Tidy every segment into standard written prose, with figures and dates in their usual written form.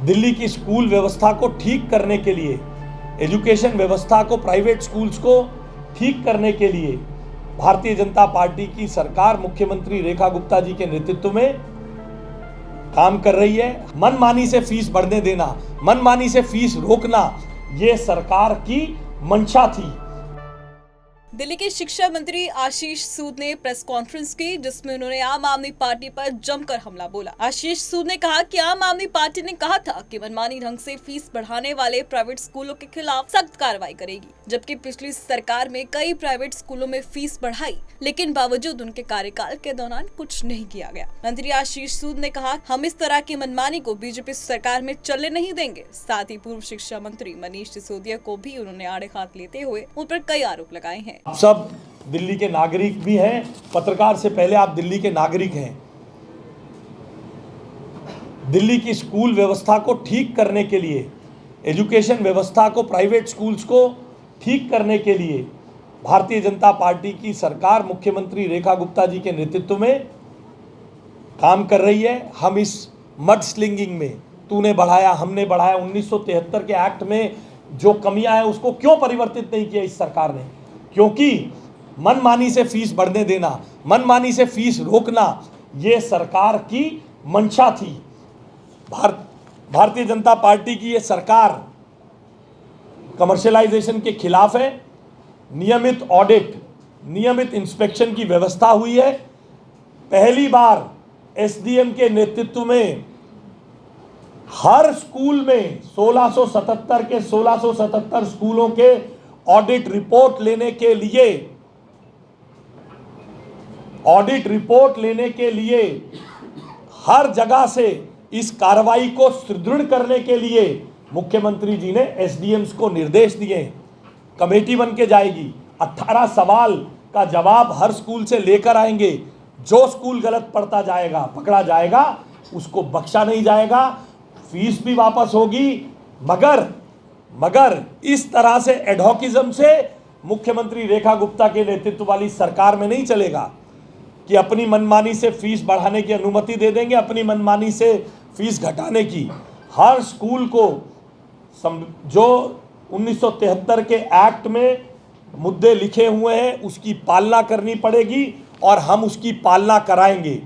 दिल्ली की स्कूल व्यवस्था को ठीक करने के लिए, एजुकेशन व्यवस्था को, प्राइवेट स्कूल्स को ठीक करने के लिए भारतीय जनता पार्टी की सरकार मुख्यमंत्री रेखा गुप्ता जी के नेतृत्व में काम कर रही है। मनमानी से फीस बढ़ने देना, मनमानी से फीस रोकना, ये सरकार की मंशा थी। दिल्ली के शिक्षा मंत्री आशीष सूद ने प्रेस कॉन्फ्रेंस की, जिसमें उन्होंने आम आदमी पार्टी पर जमकर हमला बोला। आशीष सूद ने कहा कि आम आदमी पार्टी ने कहा था कि मनमानी ढंग से फीस बढ़ाने वाले प्राइवेट स्कूलों के खिलाफ सख्त कार्रवाई करेगी, जबकि पिछली सरकार में कई प्राइवेट स्कूलों में फीस बढ़ाई, लेकिन बावजूद उनके कार्यकाल के दौरान कुछ नहीं किया गया। मंत्री आशीष सूद ने कहा, हम इस तरह की मनमानी को बीजेपी सरकार में चलने नहीं देंगे। साथ ही पूर्व शिक्षा मंत्री मनीष सिसोदिया को भी उन्होंने आड़े हाथ लेते हुए उन पर कई आरोप लगाए हैं। आप सब दिल्ली के नागरिक भी हैं, पत्रकार से पहले आप दिल्ली के नागरिक हैं। दिल्ली की स्कूल व्यवस्था को ठीक करने के लिए, एजुकेशन व्यवस्था को, प्राइवेट स्कूल्स को ठीक करने के लिए भारतीय जनता पार्टी की सरकार मुख्यमंत्री रेखा गुप्ता जी के नेतृत्व में काम कर रही है। हम इस मड स्लिंगिंग में, तूने बढ़ाया हमने बढ़ाया, 1973 के एक्ट में जो कमियां हैं उसको क्यों परिवर्तित नहीं किया इस सरकार ने? क्योंकि मनमानी से फीस बढ़ने देना, मनमानी से फीस रोकना, ये सरकार की मंशा थी। भारतीय जनता पार्टी की ये सरकार कमर्शियलाइजेशन के खिलाफ है। नियमित ऑडिट, नियमित इंस्पेक्शन की व्यवस्था हुई है। पहली बार एसडीएम के नेतृत्व में हर स्कूल में 1677 के 1677 स्कूलों के ऑडिट रिपोर्ट लेने के लिए हर जगह से इस कार्रवाई को सुदृढ़ करने के लिए मुख्यमंत्री जी ने एसडीएम्स को निर्देश दिए। कमेटी बन के जाएगी, 18 सवाल का जवाब हर स्कूल से लेकर आएंगे। जो स्कूल गलत पढ़ता जाएगा, पकड़ा जाएगा, उसको बख्शा नहीं जाएगा, फीस भी वापस होगी। मगर इस तरह से एडहॉकिज्म से मुख्यमंत्री रेखा गुप्ता के नेतृत्व वाली सरकार में नहीं चलेगा कि अपनी मनमानी से फीस बढ़ाने की अनुमति दे देंगे, अपनी मनमानी से फीस घटाने की। हर स्कूल को जो 1973 के एक्ट में मुद्दे लिखे हुए हैं उसकी पालना करनी पड़ेगी और हम उसकी पालना कराएंगे।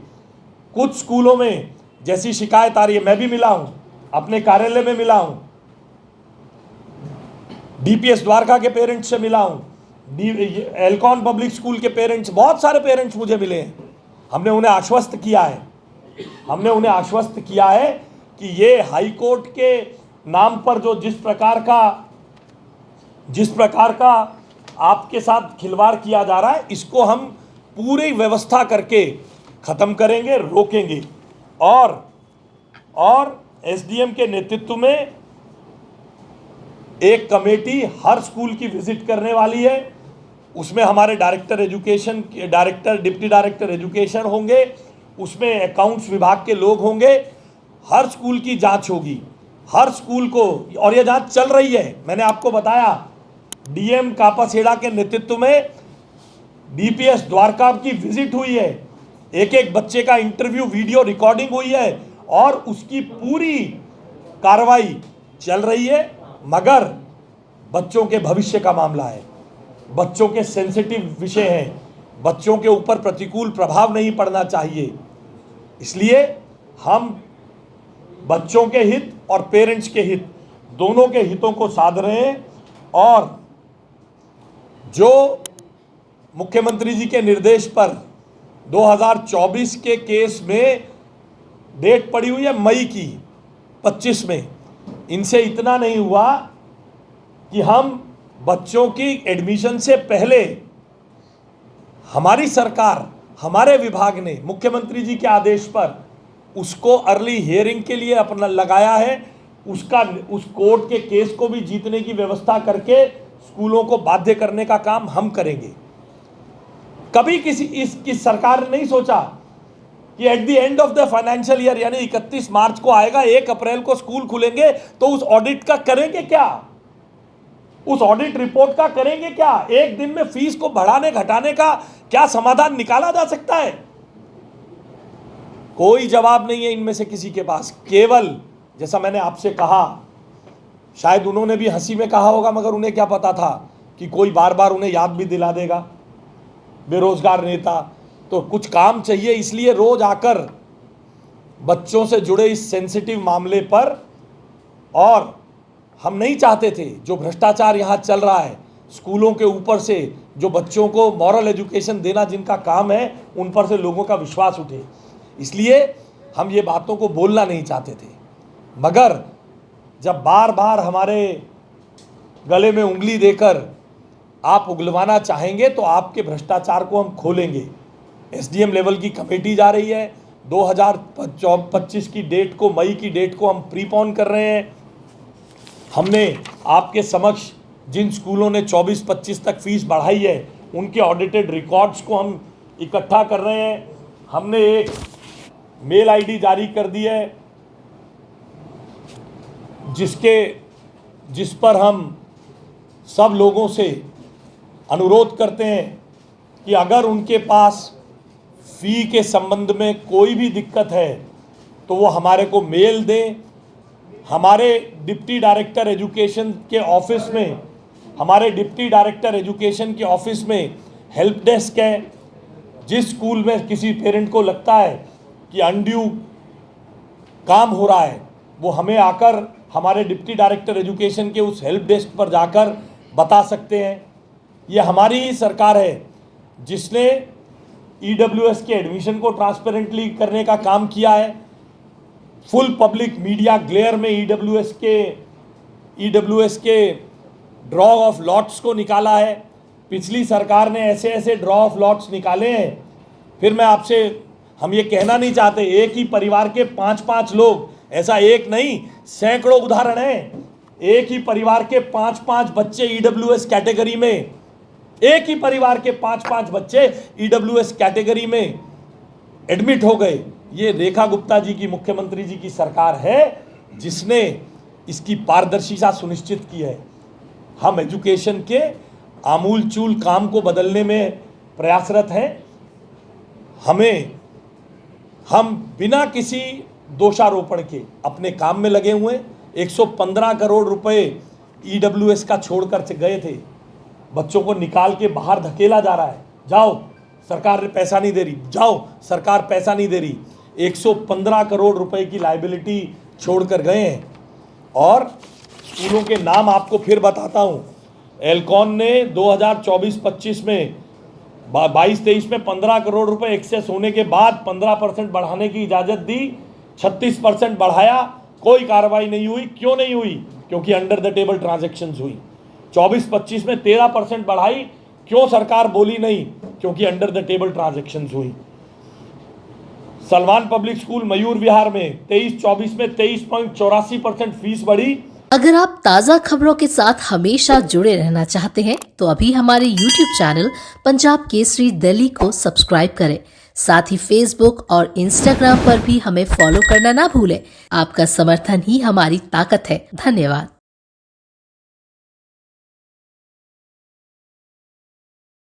कुछ स्कूलों में जैसी शिकायत आ रही है, मैं भी मिला हूं, अपने कार्यालय में मिला हूं, डीपीएस द्वारका के पेरेंट्स से मिला हूं, एल्कॉन पब्लिक स्कूल के पेरेंट्स, बहुत सारे पेरेंट्स मुझे मिले हैं। हमने उन्हें आश्वस्त किया है कि ये हाई कोर्ट के नाम पर जो जिस प्रकार का आपके साथ खिलवाड़ किया जा रहा है, इसको हम पूरी व्यवस्था करके खत्म करेंगे, रोकेंगे। और एसडीएम के नेतृत्व में एक कमेटी हर स्कूल की विजिट करने वाली है। उसमें हमारे डिप्टी डायरेक्टर एजुकेशन होंगे, उसमें अकाउंट्स विभाग के लोग होंगे। हर स्कूल की जांच होगी, हर स्कूल को, और ये जांच चल रही है। मैंने आपको बताया, डीएम कापासेड़ा के नेतृत्व में डीपीएस द्वारका की विजिट हुई है, एक एक बच्चे का इंटरव्यू वीडियो रिकॉर्डिंग हुई है और उसकी पूरी कार्रवाई चल रही है। मगर बच्चों के भविष्य का मामला है, बच्चों के सेंसिटिव विषय हैं, बच्चों के ऊपर प्रतिकूल प्रभाव नहीं पड़ना चाहिए। इसलिए हम बच्चों के हित और पेरेंट्स के हित, दोनों के हितों को साध रहे हैं। और जो मुख्यमंत्री जी के निर्देश पर 2024 के केस में डेट पड़ी हुई है मई की 25 में, इनसे इतना नहीं हुआ कि हम बच्चों की एडमिशन से पहले, हमारी सरकार, हमारे विभाग ने मुख्यमंत्री जी के आदेश पर उसको अर्ली हियरिंग के लिए अपना लगाया है। उस कोर्ट के केस को भी जीतने की व्यवस्था करके स्कूलों को बाध्य करने का काम हम करेंगे। कभी इसकी सरकार ने नहीं सोचा कि at the end of the financial year, यानी 31 मार्च को आएगा, 1 अप्रैल को स्कूल खुलेंगे, तो उस ऑडिट का करेंगे क्या, उस ऑडिट रिपोर्ट का करेंगे क्या? एक दिन में फीस को बढ़ाने घटाने का क्या समाधान निकाला जा सकता है? कोई जवाब नहीं है इनमें से किसी के पास। केवल जैसा मैंने आपसे कहा, शायद उन्होंने भी हंसी में कहा होगा, मगर उन्हें क्या पता था कि कोई बार बार उन्हें याद भी दिला देगा, बेरोजगार नेता। तो कुछ काम चाहिए, इसलिए रोज आकर बच्चों से जुड़े इस सेंसिटिव मामले पर, और हम नहीं चाहते थे जो भ्रष्टाचार यहाँ चल रहा है स्कूलों के ऊपर से, जो बच्चों को मॉरल एजुकेशन देना जिनका काम है, उन पर से लोगों का विश्वास उठे, इसलिए हम ये बातों को बोलना नहीं चाहते थे। मगर जब बार बार हमारे गले में उंगली देकर आप उगलवाना चाहेंगे तो आपके भ्रष्टाचार को हम खोलेंगे। एसडीएम लेवल की कमेटी जा रही है, 2025 की डेट को, मई की डेट को हम प्रीपोन कर रहे हैं। हमने आपके समक्ष जिन स्कूलों ने 24-25 तक फीस बढ़ाई है उनके ऑडिटेड रिकॉर्ड्स को हम इकट्ठा कर रहे हैं। हमने एक मेल आईडी जारी कर दी है जिस पर हम सब लोगों से अनुरोध करते हैं कि अगर उनके पास फ़ी के संबंध में कोई भी दिक्कत है तो वो हमारे को मेल दें। हमारे डिप्टी डायरेक्टर एजुकेशन के ऑफिस में हेल्प डेस्क है। जिस स्कूल में किसी पेरेंट को लगता है कि अनड्यू काम हो रहा है, वो हमें आकर हमारे डिप्टी डायरेक्टर एजुकेशन के उस हेल्प डेस्क पर जाकर बता सकते हैं। ये हमारी ही सरकार है जिसने ईडब्ल्यूएस के एडमिशन को ट्रांसपेरेंटली करने का काम किया है। फुल पब्लिक मीडिया ग्लेयर में ईडब्ल्यूएस के ड्रॉ ऑफ लॉट्स को निकाला है। पिछली सरकार ने ऐसे ऐसे ड्रॉ ऑफ लॉट्स निकाले हैं। फिर हम ये कहना नहीं चाहते एक ही परिवार के 5-5 लोग, ऐसा एक नहीं सैकड़ों उदाहरण हैं। एक ही परिवार के 5-5 बच्चे ईडब्ल्यूएस कैटेगरी में, एक ही परिवार के 5-5 बच्चे ईडब्ल्यूएस कैटेगरी में एडमिट हो गए। ये रेखा गुप्ता जी की, मुख्यमंत्री जी की सरकार है जिसने इसकी पारदर्शिता सुनिश्चित की है। हम एजुकेशन के आमूल चूल काम को बदलने में प्रयासरत हैं। हम बिना किसी दोषारोपण के अपने काम में लगे हुए। 115 करोड़ रुपए ईडब्ल्यूएस का छोड़कर गए थे, बच्चों को निकाल के बाहर धकेला जा रहा है। जाओ, सरकार पैसा नहीं दे रही, जाओ, सरकार पैसा नहीं दे रही। 115 करोड़ रुपए की लायबिलिटी छोड़कर गए हैं। और स्कूलों के नाम आपको फिर बताता हूँ। एल्कॉन ने 2024-25 में 22-23 में 15 करोड़ रुपए एक्सेस होने के बाद 15% बढ़ाने की इजाज़त दी, 36% बढ़ाया, कोई कार्रवाई नहीं हुई। क्यों नहीं हुई? क्योंकि अंडर द टेबल ट्रांजैक्शंस हुई। 24-25 में 13% बढ़ाई, क्यों सरकार बोली नहीं? क्योंकि अंडर द टेबल ट्रांजैक्शंस हुई। सलमान पब्लिक स्कूल मयूर विहार में 23-24 में 23.84% फीस बढ़ी। अगर आप ताज़ा खबरों के साथ हमेशा जुड़े रहना चाहते हैं तो अभी हमारे YouTube चैनल पंजाब केसरी दिल्ली को सब्सक्राइब करें। साथ ही Facebook और Instagram पर भी हमें फॉलो करना ना भूलें। आपका समर्थन ही हमारी ताकत है। धन्यवाद।